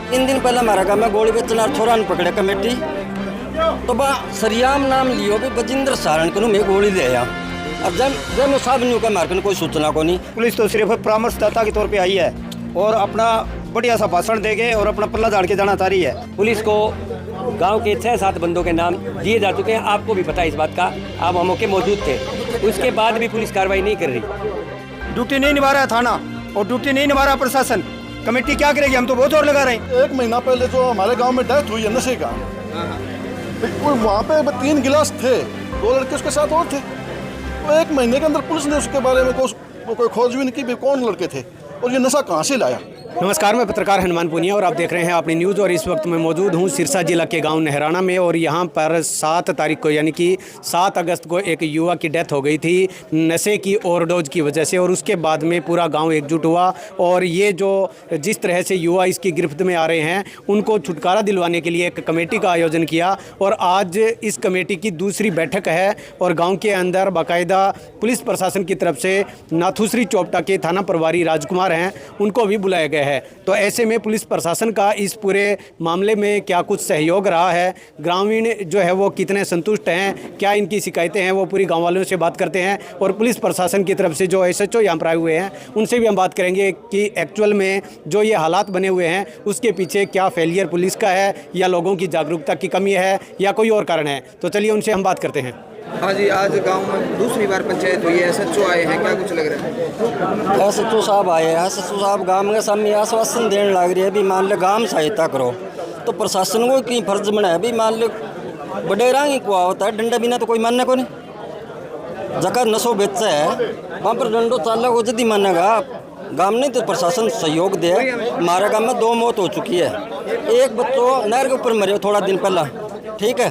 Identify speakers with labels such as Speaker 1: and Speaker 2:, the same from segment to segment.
Speaker 1: 3 दिन पहले हमारा गाँव में गोली बेचना छोरा ने पकड़े कमेटी तो बा सरियाम नाम लियो भी बजिंदर सारण को मैं गोली ले आया। अब जब मैं साहब न्यू का मार्केट कोई सूचना को नहीं।
Speaker 2: पुलिस तो सिर्फ परामर्शदाता के तौर पे आई है और अपना बढ़िया सा भाषण देके और अपना पल्ला झाड़ के जाना चाह रही है।
Speaker 3: पुलिस को गांव के 6-7 बंदों के नाम दिए जा चुके हैं। आपको भी पता है इस बात का, आप मौके मौजूद थे। उसके बाद भी पुलिस कार्रवाई नहीं कर रही।
Speaker 2: ड्यूटी नहीं निभा रहा है थाना और ड्यूटी नहीं निभा रहा प्रशासन। कमेटी क्या करेगी? हम तो बहुत जोर लगा रहे हैं।
Speaker 4: 1 महीना पहले जो हमारे गांव में डेथ हुई है नशे का, वहाँ पे 3 गिलास थे, 2 लड़के उसके साथ और थे। तो 1 महीने के अंदर पुलिस ने उसके बारे में कोई खोजबीन की भी कौन लड़के थे और ये नशा कहाँ से लाया।
Speaker 2: नमस्कार, मैं पत्रकार हनुमान पुनिया और आप देख रहे हैं अपनी न्यूज़। और इस वक्त मैं मौजूद हूं सिरसा जिला के गांव नहराना में और यहां पर 7 तारीख को यानी कि 7 अगस्त को एक युवा की डेथ हो गई थी नशे की ओवरडोज की वजह से। और उसके बाद में पूरा गांव एकजुट हुआ और ये जो जिस तरह से युवा इसकी गिरफ्त में आ रहे हैं उनको छुटकारा दिलवाने के लिए एक कमेटी का आयोजन किया। और आज इस कमेटी की दूसरी बैठक है और गाँव के अंदर बाकायदा पुलिस प्रशासन की तरफ से नाथुश्री चोपटा के थाना प्रभारी राजकुमार हैं, उनको भी बुलाया गया है। तो ऐसे में पुलिस प्रशासन का इस पूरे मामले में क्या कुछ सहयोग रहा है, ग्रामीण जो है वो कितने संतुष्ट हैं, क्या इनकी शिकायतें हैं, वो पूरी गांव वालों से बात करते हैं। और पुलिस प्रशासन की तरफ से जो SHO यहाँ पर आए हुए हैं उनसे भी हम बात करेंगे कि एक्चुअल में जो ये हालात बने हुए हैं उसके पीछे क्या फेलियर पुलिस का है या लोगों की जागरूकता की कमी है या कोई और कारण है। तो चलिए उनसे हम बात करते हैं।
Speaker 5: हाँ जी, आज गांव में दूसरी बार पंचायत हुई है, SHO आए हैं, क्या कुछ लग रहा है?
Speaker 1: SHO साहब आए हैं। SHO साहब गाँव के सामने आश्वासन देने लग रही है भी मान लो गाँव सहायता करो। तो प्रशासन को की फर्ज बना है भी मान लो बडेरा ही को होता है, डंडा बिना तो कोई मानने को नहीं। जगह नशो बेचा है वहाँ पर डंडो चालक हो जल्दी मानेगा। गाँव नहीं तो प्रशासन सहयोग दे। हमारे गाँव में 2 मौत हो चुकी है। एक बच्चों नहर के ऊपर मरे थोड़ा दिन पहला, ठीक है।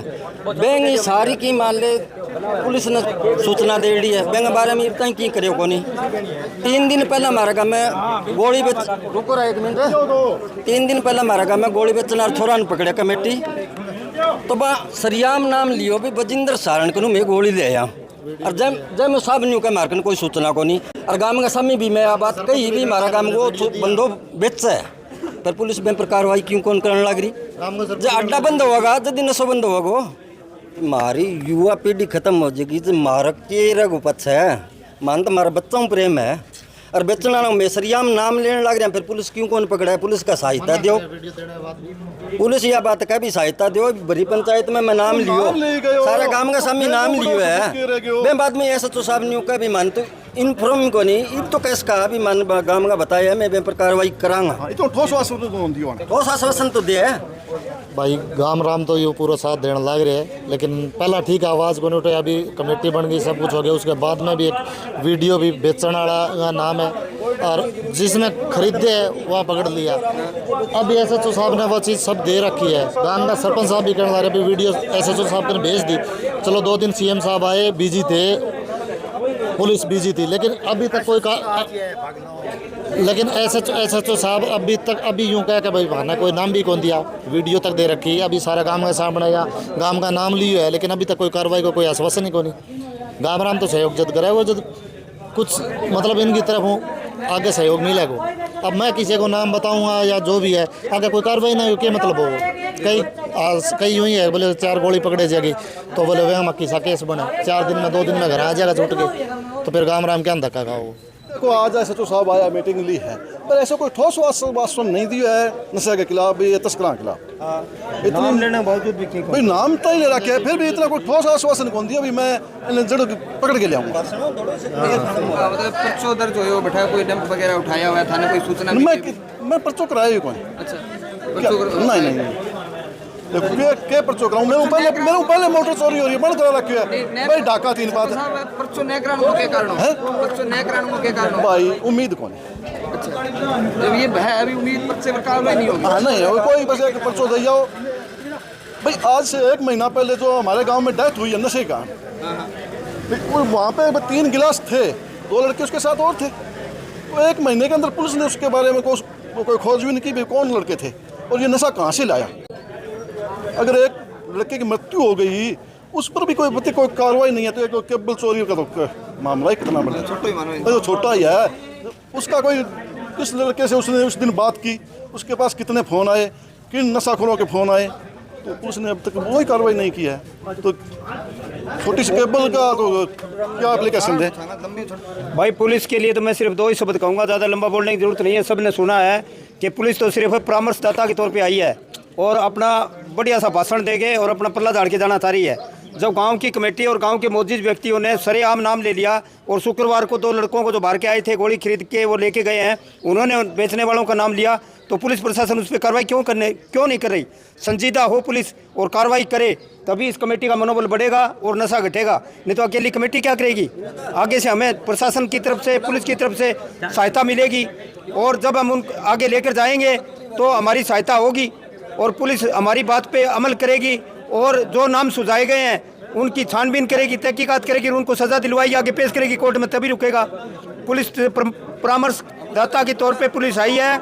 Speaker 1: बैंक सारी की मान ले पुलिस ने सूचना दे दी है, बैंक बारे में इतना की करे को नहीं। 3 दिन पहले हमारे गाँव में गोली बेच रुको रहा 1 मिनट। 3 दिन पहले हमारे गाँव में गोली बेचना छोरा ने पकड़े कमेटी तो बा सरियाम नाम लियो भी बजिंदर सारण को मैं गोली ले आया। और जब मैं साहब न्यू का मार्केट कोई सूचना को नहीं। और गाँव के सामने भी मैं बात कही भी हमारा गाँव को बंदो बेच है पर पुलिस में पर कार्रवाई क्यों कौन करने लग रही। जब अड्डा बंद होगा जब नशो बंद होगा हमारी युवा पीढ़ी खत्म हो जाएगी। जो मारक के रघुपथ है मान तो हमारा बच्चों में प्रेम है और बेचना में सरियाम नाम लेने लग रहे हैं। फिर पुलिस क्यों कौन पकड़ा है? पुलिस का सहायता दो। पुलिस यह बात का भी सहायता दो। बड़ी पंचायत में मैं नाम लियो, सारा गांव का सामने नाम लियो है। मैं बाद में SHO साहब न्यू का भी मान तो इन्फॉर्म को नहीं इन तो कैस का भी मान गांव का बताया मैं पर कार्रवाई करांगा।
Speaker 4: तो ठोस
Speaker 1: आश्वासन तो दे
Speaker 6: भाई गाम राम तो ये पूरा साथ देने लग रहे हैं, लेकिन पहला ठीक आवाज़ को नहीं उठे। अभी कमेटी बन गई, सब कुछ हो गया। उसके बाद में भी एक वीडियो भी बेचने वाला नाम है और जिसने खरीदे है वहाँ पकड़ लिया। अभी SHO साहब ने वो चीज़ सब दे रखी है। गांव का सरपंच साहब भी कहने लगे अभी वीडियो SHO साहब ने भेज दी। चलो 2 दिन CM साहब आए, बिजी थे, पुलिस बिजी थी, लेकिन अभी तक कोई लेकिन SHO साहब अभी यूँ कह के भाई भाना कोई नाम भी कौन दिया, वीडियो तक दे रखी है। अभी सारा गांव का सामने या गांव का नाम लियो है, लेकिन अभी तक कोई कार्रवाई को कोई आश्वासन ही को नहीं। गाँव राम तो सहयोग जद करे वो जब कुछ मतलब इनकी तरफ हूँ आगे सहयोग मिलेगा। अब मैं किसी को नाम बताऊंगा या जो भी है आगे कोई कार्रवाई नहीं हो क्या मतलब हो। कई यूँ ही है बोले 4 गोली पकड़े जाएगी तो बोले वह मक्की सा केस बना 4 दिन में 2 दिन में घर आ जाएगा छूट के, तो फिर गाँव राम क्या धक्का का वो
Speaker 4: को आज SHO साहब आया, मीटिंग ली है, पर ऐसा कोई ठोस आश्वासन नहीं दिया है नशे के खिलाफ भी या तस्करों के खिलाफ।
Speaker 2: नाम लेने बावजूद भी
Speaker 4: भाई नाम तो ही ले रखे है, फिर भी इतना कोई ठोस आश्वासन कौन दिया भी मैं जड़ पकड़ के ले आऊँगा।
Speaker 5: पर्चो दर्ज हो बैठा, कोई डंप वगैरह उठाया हुआ था ना, कोई सूचना?
Speaker 4: मैं पर्चो कराया ही कौन।
Speaker 5: अच्छा,
Speaker 4: नहीं के पर्चो कराऊं? मेरे पहले मोटर चोरी हो रही है, बंद करा रखी है भाई, डाका 3 बात
Speaker 5: पर्चो न कराने के कारण है, पर्चो न कराने के कारण
Speaker 4: भाई उम्मीद कौन है।
Speaker 5: अच्छा, जब ये है अभी उम्मीद पर्चे पर कार्रवाई नहीं होगी।
Speaker 4: हाँ नहीं है कोई, बस एक पर्चो दे जाओ भाई। आज से 1 महीना पहले जो हमारे गांव में डेथ हुई है नशे का, वहाँ पे 3 गिलास थे, 2 लड़के उसके साथ और थे। तो 1 महीने के अंदर पुलिस ने उसके बारे में कोई खोजबीन की भी कौन लड़के थे और ये नशा कहाँ से लाया। अगर एक लड़के की मृत्यु हो गई उस पर भी कोई कार्रवाई नहीं है तो एक केबल चोरी का तो मामला ही कितना बड़ा, छोटा ही है, उसका कोई किस लड़के से उसने उस दिन बात की, उसके पास कितने फ़ोन आए, किन नशाखोरों के फ़ोन आए, तो पुलिस ने अब तक वही कार्रवाई नहीं की है। तो छोटी सी केबल का तो क्या एप्लीकेशन दे।
Speaker 7: भाई पुलिस के लिए तो मैं सिर्फ 2 ही शब्द कहूँगा, ज़्यादा लंबा बोलने की ज़रूरत नहीं है। सबने सुना है कि पुलिस तो सिर्फ परामर्शदाता के तौर पे आई है और अपना बढ़िया सा भाषण देके और अपना पल्ला झाड़ के जाना चाह रही है। जब गांव की कमेटी और गांव के मौजूद व्यक्तियों ने सरेआम नाम ले लिया और शुक्रवार को 2 लड़कों को जो बाहर के आए थे गोली खरीद के वो लेके गए हैं, उन्होंने बेचने वालों का नाम लिया, तो पुलिस प्रशासन उस पर कार्रवाई क्यों नहीं कर रही? संजीदा हो पुलिस और कार्रवाई करे, तभी इस कमेटी का मनोबल बढ़ेगा और नशा घटेगा। नहीं तो अकेली कमेटी क्या करेगी? आगे से हमें प्रशासन की तरफ से, पुलिस की तरफ से सहायता मिलेगी और जब हम उन आगे लेकर जाएंगे तो हमारी सहायता होगी और पुलिस हमारी बात पे अमल करेगी और जो नाम सुझाए गए हैं उनकी छानबीन करेगी, तहकीकात करेगी, उनको सज़ा दिलवाई आगे पेश करेगी कोर्ट में, तभी रुकेगा। पुलिस परामर्शदाता के तौर पे पुलिस आई है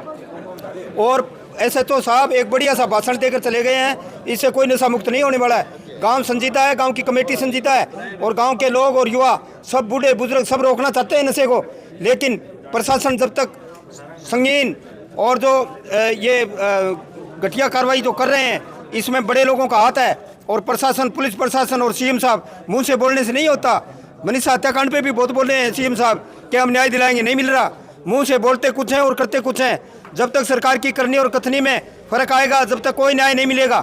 Speaker 7: और SHO साहब एक बढ़िया सा भाषण देकर चले गए हैं। इससे कोई नशा मुक्त नहीं होने वाला है। गांव संजीदा है, गांव की कमेटी संजीदा है और गांव के लोग और युवा सब, बूढ़े बुजुर्ग सब रोकना चाहते हैं नशे को, लेकिन प्रशासन जब तक संगीन और जो ये घटिया कार्रवाई जो कर रहे हैं इसमें बड़े लोगों का हाथ है और प्रशासन, पुलिस प्रशासन और CM साहब मुंह से बोलने से नहीं होता। मनीषा हत्याकांड पे भी बहुत बोले हैं CM साहब कि हम न्याय दिलाएंगे, नहीं मिल रहा। मुंह से बोलते कुछ हैं और करते कुछ हैं। जब तक सरकार की करनी और कथनी में फर्क आएगा, जब तक कोई न्याय नहीं मिलेगा।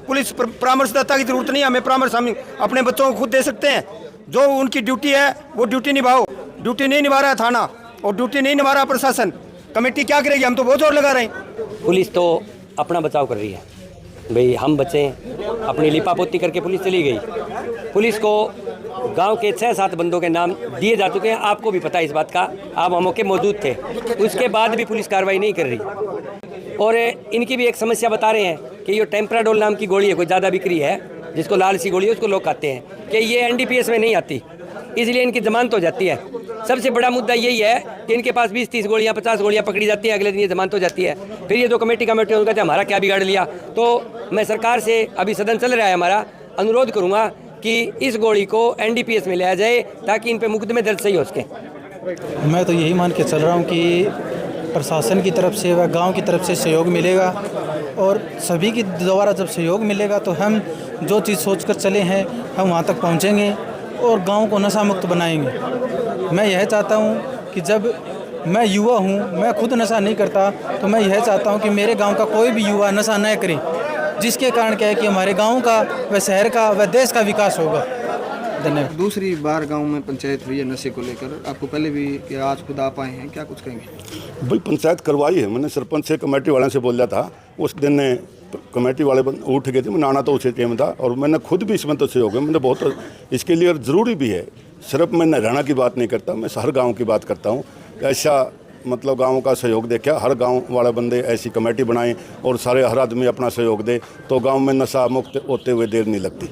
Speaker 7: पुलिस परामर्शदाता की जरूरत नहीं है, हमें परामर्श हम अपने बच्चों को खुद दे सकते हैं। जो उनकी ड्यूटी है वो ड्यूटी निभाओ। ड्यूटी नहीं निभा रहा है थाना और ड्यूटी नहीं निभा रहा प्रशासन, कमेटी क्या करेगी? हम तो बहुत जोर लगा रहे हैं।
Speaker 3: पुलिस तो अपना बचाव कर रही है भाई, हम बचें, अपनी लिपापोती करके पुलिस चली गई। पुलिस को गांव के 6-7 बंदों के नाम दिए जा चुके हैं, आपको भी पता है इस बात का, आप हम मौके मौजूद थे। उसके बाद भी पुलिस कार्रवाई नहीं कर रही और इनकी भी एक समस्या बता रहे हैं कि ये टेम्पराडोल नाम की गोली है, कोई ज़्यादा बिक्री है, जिसको लाल सी गोली है, उसको लोग खाते हैं कि ये NDPS में नहीं आती, इसलिए इनकी जमानत हो जाती है। सबसे बड़ा मुद्दा यही है कि इनके पास 20-30 गोलियां, 50 गोलियां पकड़ी जाती हैं, अगले दिन ये जमानत हो जाती है। फिर ये जो कमेटी कहते हैं हमारा क्या बिगाड़ लिया। तो मैं सरकार से, अभी सदन चल रहा है हमारा, अनुरोध करूँगा कि इस गोली को NDPS में लाया जाए ताकि इन पर मुकदमे दर्ज सही हो सके।
Speaker 8: मैं तो यही मान के चल रहा हूँ कि प्रशासन की तरफ से व गांव की तरफ से सहयोग मिलेगा और सभी की द्वारा जब सहयोग मिलेगा तो हम जो चीज़ सोचकर चले हैं हम वहाँ तक पहुँचेंगे और गांव को नशा मुक्त बनाएंगे। मैं यह चाहता हूँ कि जब मैं युवा हूँ, मैं खुद नशा नहीं करता, तो मैं यह चाहता हूँ कि मेरे गांव का कोई भी युवा नशा न करे, जिसके कारण क्या है कि हमारे गांव का व शहर का व देश का विकास होगा। धन्यवाद।
Speaker 5: दूसरी बार गांव में पंचायत हुई है नशे को लेकर, आपको पहले भी कि आज खुद आप आए हैं, क्या कुछ कहेंगे?
Speaker 9: भाई पंचायत करवाई है, मैंने सरपंच से, कमेटी वाले से बोल दिया था। उस दिन कमेटी वाले उठ गए थे, मैं आना तो उसी टाइम था और मैंने खुद भी इसमें तो सहयोग है, मैंने बहुत इसके लिए ज़रूरी भी है। सिर्फ मैं नहराना की बात नहीं करता, मैं हर गाँव की बात करता हूँ। ऐसा मतलब गाँव का सहयोग देखा, हर गाँव वाले बंदे ऐसी कमेटी बनाएं और सारे हर आदमी अपना सहयोग दे तो गाँव में नशा मुक्त होते हुए देर नहीं लगती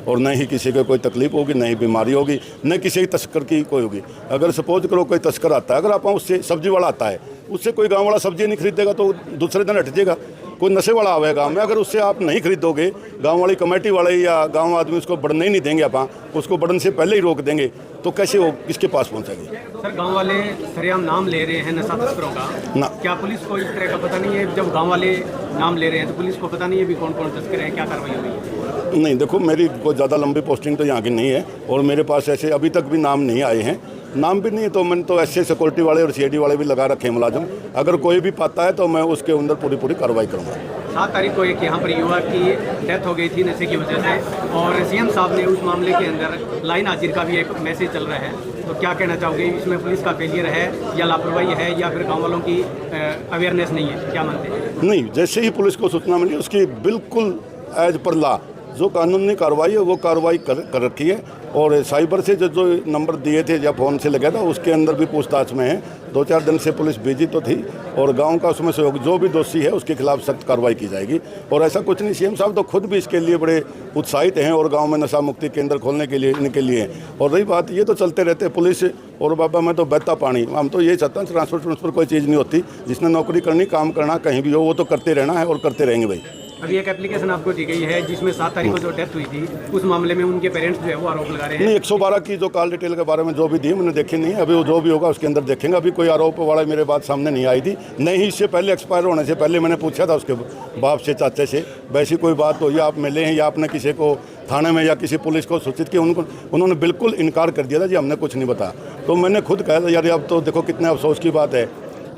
Speaker 9: और न ही किसी को कोई तकलीफ होगी, न ही बीमारी होगी, न किसी तस्कर की कोई होगी। अगर सपोज करो कोई तस्कर आता है, अगर आप उससे सब्जी वाला आता है, उससे कोई गांव वाला सब्जी नहीं खरीदेगा तो दूसरे दिन हट जाएगा। कोई नशे वाला आवे गाँव में, अगर उससे आप नहीं खरीदोगे, गांव वाली कमेटी वाले या गांव आदमी उसको बढ़ने ही नहीं देंगे, आप उसको बढ़ने से पहले ही रोक देंगे, तो कैसे वो किसके पास पहुँचेगी?
Speaker 2: सर, गांव वाले सरेआम नाम ले रहे हैं नशा तस्करों का
Speaker 9: ना,
Speaker 2: क्या पुलिस को इस तरह का पता नहीं है? जब गांव वाले नाम ले रहे हैं तो पुलिस को पता नहीं है भी कौन कौन तस्कर हैं, क्या कार्रवाई हो रही है?
Speaker 9: नहीं, देखो मेरी कोई ज़्यादा लंबी पोस्टिंग तो यहाँ की नहीं है और मेरे पास ऐसे अभी तक भी नाम नहीं आए हैं। नाम भी नहीं है तो मैंने तो ऐसे सिक्योरिटी वाले और CID वाले भी लगा रखे हैं मुलाजिम। अगर कोई भी पाता है तो मैं उसके अंदर पूरी कार्रवाई करूँगा।
Speaker 2: 7 तारीख को एक यहाँ पर युवा की डेथ हो गई थी नशे की वजह से और CM साहब ने उस मामले के अंदर लाइन हाजिर का भी एक मैसेज चल रहा है, तो क्या कहना चाहोगे? इसमें पुलिस का फेलियर है या लापरवाही है या फिर गाँव वालों की अवेयरनेस नहीं है, क्या मानते हैं? नहीं,
Speaker 9: जैसे ही पुलिस को सूचना मिली उसकी बिल्कुल एज पर लॉ जो कानूनी कार्रवाई है वो कार्रवाई कर रखी है और साइबर से जो नंबर दिए थे या फ़ोन से लगा था उसके अंदर भी पूछताछ में है। 2-4 दिन से पुलिस बिजी तो थी और गांव का उसमें सहयोग, जो भी दोषी है उसके खिलाफ सख्त कार्रवाई की जाएगी। और ऐसा कुछ नहीं, CM साहब तो खुद भी इसके लिए बड़े उत्साहित हैं और गांव में नशा मुक्ति केंद्र खोलने के लिए इनके लिए। और रही बात, ये तो चलते रहते पुलिस और बाबा मैं तो बहता पानी, हम तो ये चाहते हैं ट्रांसफर कोई चीज़ नहीं होती। जिसने नौकरी करनी, काम करना कहीं भी हो, वो तो करते रहना है और करते रहेंगे भाई।
Speaker 2: अभी एक एप्लीकेशन आपको दी गई है जिसमें 7 तारीख को जो डेथ हुई थी उस मामले में उनके पेरेंट्स जो है वो आरोप लगा रहे हैं।
Speaker 9: नहीं, 112 की जो कॉल डिटेल के बारे में जो भी दी मैंने देखी नहीं, अभी वो जो भी होगा उसके अंदर देखेंगे। अभी कोई आरोप वाला मेरे बात सामने नहीं आई थी, नहीं इससे पहले एक्सपायर होने से पहले मैंने पूछा था उसके बाप से, चाचे से, वैसी कोई बात हो या आप मिले हैं या आपने किसी को थाने में या किसी पुलिस को सूचित किया, उन्होंने बिल्कुल इनकार कर दिया था जी हमने कुछ नहीं बताया। तो मैंने खुद कहा था यार अब तो देखो कितने अफसोस की बात है,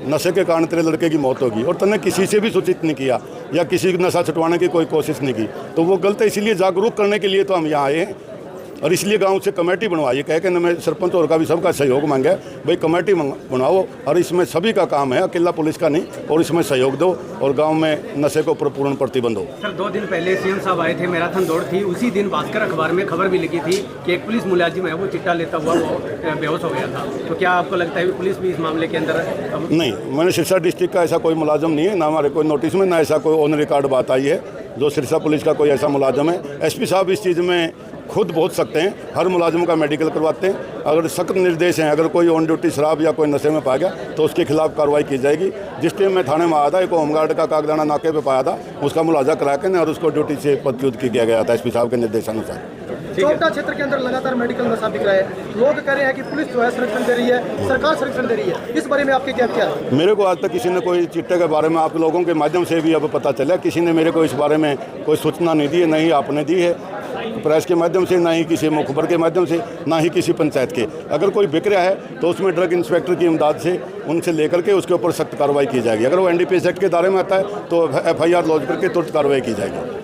Speaker 9: नशे के कारण तेरे लड़के की मौत होगी और तूने किसी से भी सूचित नहीं किया या किसी नशा छुटवाने की कोई कोशिश नहीं की, तो वो गलत है। इसीलिए जागरूक करने के लिए तो हम यहाँ आए हैं और इसलिए गांव से कमेटी बनवाई, कह के मैं सरपंच और का भी सबका सहयोग मांगा भाई कमेटी बनाओ और इसमें सभी का काम है, अकेला पुलिस का नहीं, और इसमें सहयोग दो और गांव में नशे को पूर्ण प्रतिबंध हो।
Speaker 2: सर 2 दिन पहले सीएम साहब आए थे, मैराथन दौड़ थी, उसी दिन भास्कर अखबार में खबर भी लिखी थी कि एक पुलिस मुलाजिम है वो चिट्टा लेता हुआ वो बेहोश हो गया था। तो क्या आपको लगता है पुलिस भी इस मामले के अंदर?
Speaker 9: नहीं, मैंने सिरसा डिस्ट्रिक्ट का ऐसा कोई मुलाजिम नहीं है, ना हमारे कोई नोटिस में, ना ऐसा कोई ऑन रिकॉर्ड बात आई है जो सिरसा पुलिस का कोई ऐसा मुलाजिम है। एसपी साहब इस चीज़ में खुद पहुंच सकते हैं, हर मुलाजिम का मेडिकल करवाते हैं। अगर सख्त निर्देश हैं, अगर कोई ऑन ड्यूटी शराब या कोई नशे में पाया गया तो उसके खिलाफ कार्रवाई की जाएगी। जिस टाइम मैं थाने में आया था, एक होमगार्ड का कागदाना नाके पे पाया था, उसका मुलाजा करा के और उसको ड्यूटी से पदच्युत किया गया था एसपी साहब के निर्देशानुसार।
Speaker 10: चौटा क्षेत्र के अंदर लगातार मेडिकल नशा बिक रहा है, लोग कह रहे हैं कि पुलिस जो है संरक्षण दे रही है, सरकार संरक्षण दे रही है, इस बारे में आपके क्या विचार है?
Speaker 9: मेरे को आज तक किसी ने कोई चिट्टे के बारे में, आप लोगों के माध्यम से भी अब पता चला, किसी ने मेरे को इस बारे में कोई सूचना नहीं दी है, नहीं आपने दी है प्रेस के माध्यम से, ना ही किसी मुखबर के माध्यम से, ना ही किसी पंचायत के। अगर कोई बिक रहा है तो उसमें ड्रग इंस्पेक्टर की इमदाद से उनसे लेकर के उसके ऊपर सख्त कार्रवाई की जाएगी। अगर वो NDPS एक्ट के दायरे में आता है तो FIR लॉन्च करके तुरंत कार्रवाई की जाएगी।